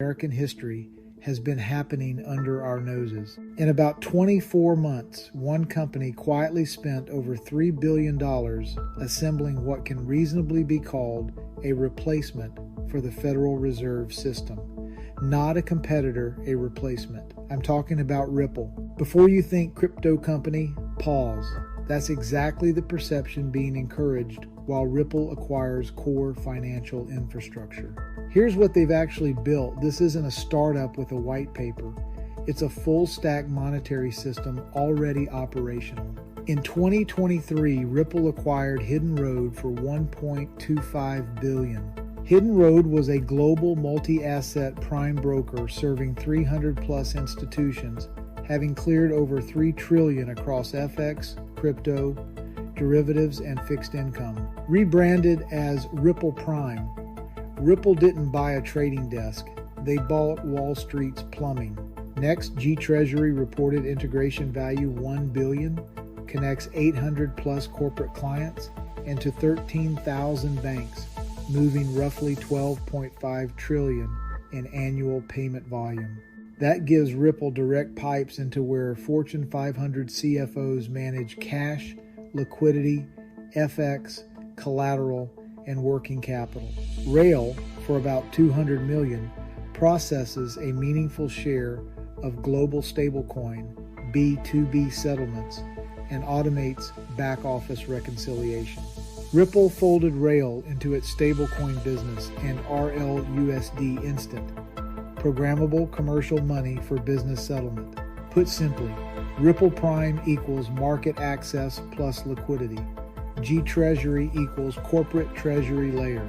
American history has been happening under our noses. In about 24 months, one company quietly spent over $3 billion assembling what can reasonably be called a replacement for the Federal Reserve System. Not a competitor, a replacement. I'm talking about Ripple. Before you think crypto company, pause. That's exactly the perception being encouraged while Ripple acquires core financial infrastructure. Here's what they've actually built. This isn't a startup with a white paper. It's a full-stack monetary system already operational. In 2023, Ripple acquired Hidden Road for $1.25 billion. Hidden Road was a global multi-asset prime broker serving 300-plus institutions, having cleared over $3 trillion across FX, crypto, derivatives, and fixed income. Rebranded as Ripple Prime, Ripple didn't buy a trading desk. They bought Wall Street's plumbing. Next, G Treasury reported integration value $1 billion, connects 800-plus corporate clients, and to 13,000 banks, moving roughly $12.5 trillion in annual payment volume. That gives Ripple direct pipes into where Fortune 500 CFOs manage cash, liquidity, FX, collateral, and working capital. Rail, for about $200 million, processes a meaningful share of global stablecoin B2B settlements and automates back-office reconciliation. Ripple folded Rail into its stablecoin business and RLUSD Instant, programmable commercial money for business settlement. Put simply, Ripple Prime equals market access plus liquidity. G Treasury equals corporate treasury layer.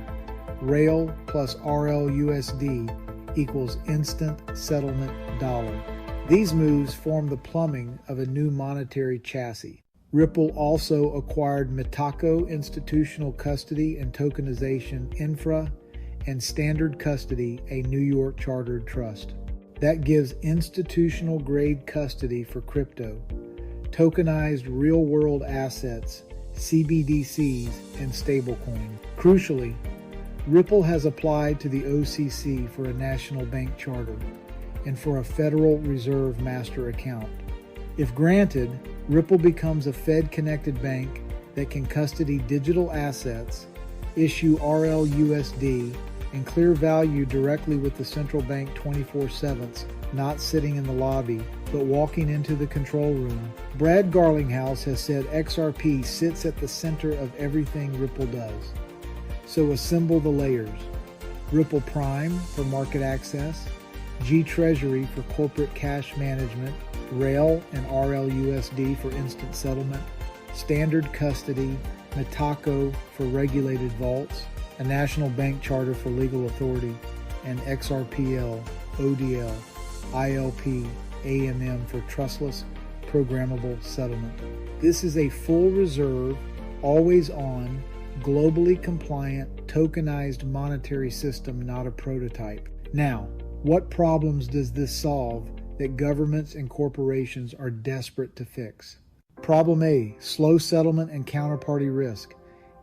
Rail plus RLUSD equals instant settlement dollar. These moves form the plumbing of a new monetary chassis. Ripple also acquired Mitaco Institutional Custody and Tokenization Infra and Standard Custody, a New York chartered trust. That gives institutional-grade custody for crypto, tokenized real-world assets, CBDCs, and stablecoin. Crucially, Ripple has applied to the OCC for a national bank charter and for a Federal Reserve master account. If granted, Ripple becomes a Fed-connected bank that can custody digital assets, issue RLUSD, and clear value directly with the central bank 24/7, not sitting in the lobby, but walking into the control room. Brad Garlinghouse has said XRP sits at the center of everything Ripple does. So assemble the layers. Ripple Prime for market access, G Treasury for corporate cash management, Rail and RLUSD for instant settlement, Standard Custody, Mitaco for regulated vaults, a national bank charter for legal authority, and XRPL, ODL, ILP, AMM for trustless, programmable settlement. This is a full reserve, always on, globally compliant, tokenized monetary system, not a prototype. Now, what problems does this solve that governments and corporations are desperate to fix? Problem A, slow settlement and counterparty risk.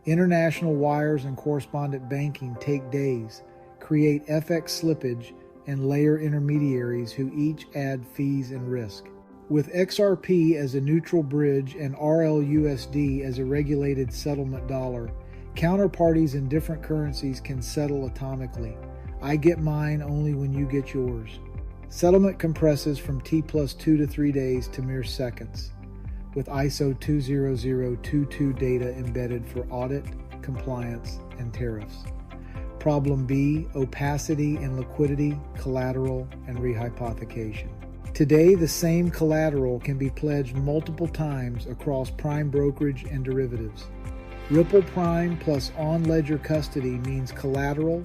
International wires and correspondent banking take days, create FX slippage, and layer intermediaries who each add fees and risk. With XRP as a neutral bridge and RLUSD as a regulated settlement dollar, counterparties in different currencies can settle atomically. I get mine only when you get yours. Settlement compresses from T+2 to 3 days to mere seconds, with ISO 20022 data embedded for audit, compliance, and tariffs. Problem B, opacity in liquidity, collateral, and rehypothecation. Today, the same collateral can be pledged multiple times across prime brokerage and derivatives. Ripple Prime plus on-ledger custody means collateral,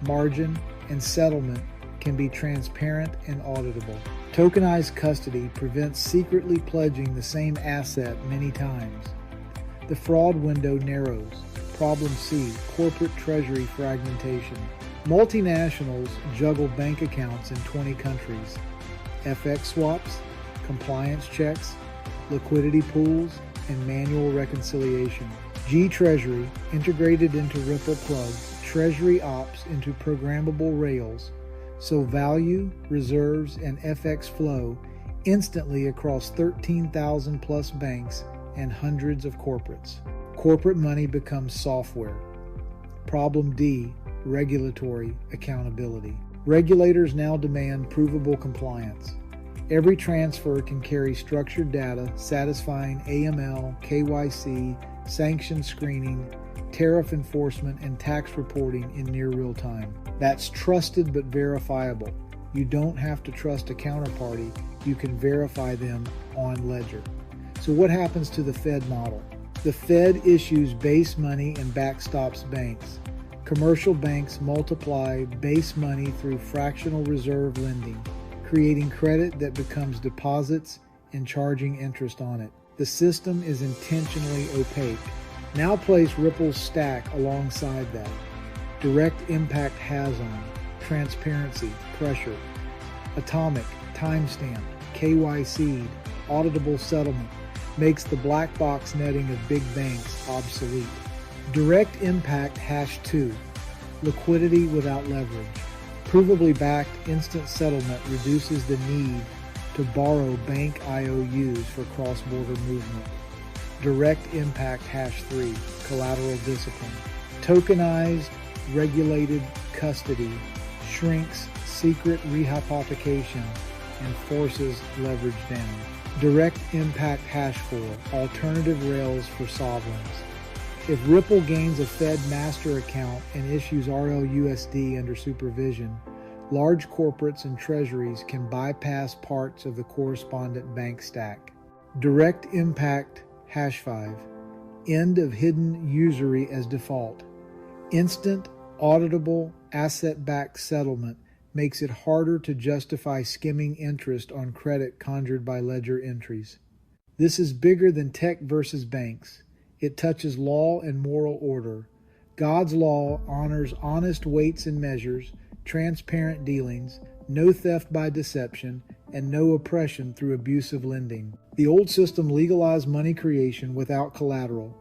margin, and settlement can be transparent and auditable. Tokenized custody prevents secretly pledging the same asset many times. The fraud window narrows. Problem C, corporate treasury fragmentation. Multinationals juggle bank accounts in 20 countries. FX swaps, compliance checks, liquidity pools, and manual reconciliation. G Treasury, integrated into Ripple, plugs Treasury ops into programmable rails, so value, reserves, and FX flow instantly across 13,000 plus banks and hundreds of corporates. Corporate money becomes software. Problem D, regulatory accountability. Regulators now demand provable compliance. Every transfer can carry structured data satisfying AML, KYC, sanction screening, tariff enforcement, and tax reporting in near real time. That's trusted but verifiable. You don't have to trust a counterparty. You can verify them on ledger. So what happens to the Fed model? The Fed issues base money and backstops banks. Commercial banks multiply base money through fractional reserve lending, creating credit that becomes deposits and charging interest on it. The system is intentionally opaque. Now place Ripple's stack alongside that. Direct impact has-on, transparency, pressure, atomic, timestamp, KYC, auditable settlement, makes the black box netting of big banks obsolete. Direct impact #2, liquidity without leverage. Provably backed instant settlement reduces the need to borrow bank IOUs for cross-border movement. Direct impact #3, collateral discipline. Tokenized, regulated custody shrinks secret rehypothecation and forces leverage down. Direct impact #4, alternative rails for sovereigns. If Ripple gains a Fed master account and issues RLUSD under supervision, large corporates and treasuries can bypass parts of the correspondent bank stack. Direct impact #5, end of hidden usury as default. Instant, auditable, asset-backed settlement makes it harder to justify skimming interest on credit conjured by ledger entries. This is bigger than tech versus banks. It touches law and moral order. God's law honors honest weights and measures, transparent dealings, no theft by deception, and no oppression through abusive lending. The old system legalized money creation without collateral,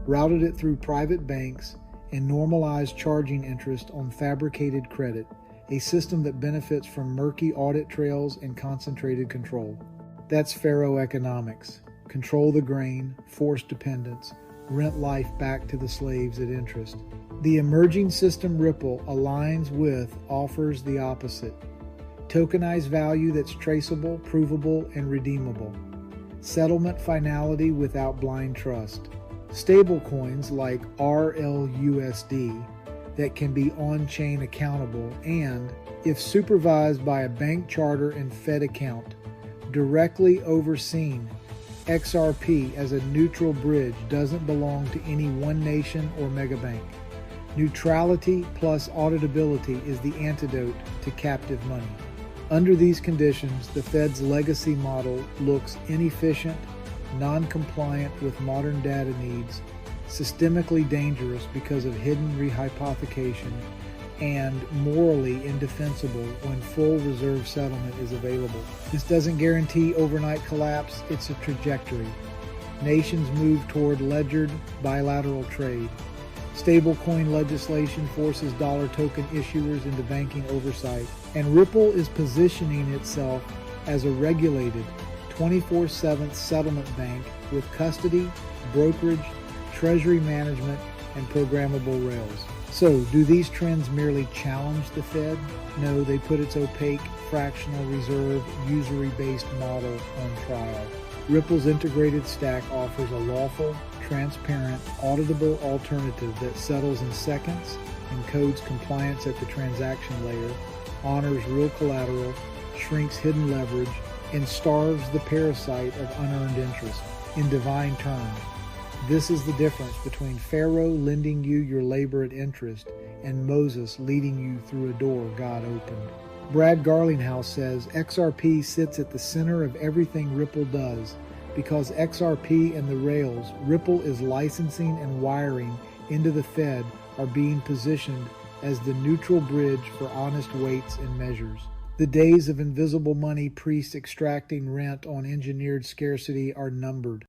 routed it through private banks, and normalized charging interest on fabricated credit, a system that benefits from murky audit trails and concentrated control. That's Pharaoh economics. Control the grain, force dependence, rent life back to the slaves at interest. The emerging system Ripple aligns with offers the opposite. Tokenized value that's traceable, provable, and redeemable. Settlement finality without blind trust. Stablecoins like RLUSD that can be on-chain accountable and, if supervised by a bank charter and Fed account, directly overseen. XRP as a neutral bridge doesn't belong to any one nation or megabank. Neutrality plus auditability is the antidote to captive money. Under these conditions, the Fed's legacy model looks inefficient, non-compliant with modern data needs, systemically dangerous because of hidden rehypothecation, and morally indefensible when full reserve settlement is available. This doesn't guarantee overnight collapse, it's a trajectory. Nations move toward ledgered bilateral trade. Stablecoin legislation forces dollar token issuers into banking oversight, and Ripple is positioning itself as a regulated 24/7 settlement bank with custody, brokerage, treasury management, and programmable rails. So, do these trends merely challenge the Fed? No, they put its opaque, fractional reserve, usury-based model on trial. Ripple's integrated stack offers a lawful, transparent, auditable alternative that settles in seconds, encodes compliance at the transaction layer, honors real collateral, shrinks hidden leverage, and starves the parasite of unearned interest. In divine terms, this is the difference between Pharaoh lending you your labor at interest and Moses leading you through a door God opened. Brad Garlinghouse says XRP sits at the center of everything Ripple does because XRP and the rails Ripple is licensing and wiring into the Fed are being positioned as the neutral bridge for honest weights and measures. The days of invisible money priests extracting rent on engineered scarcity are numbered.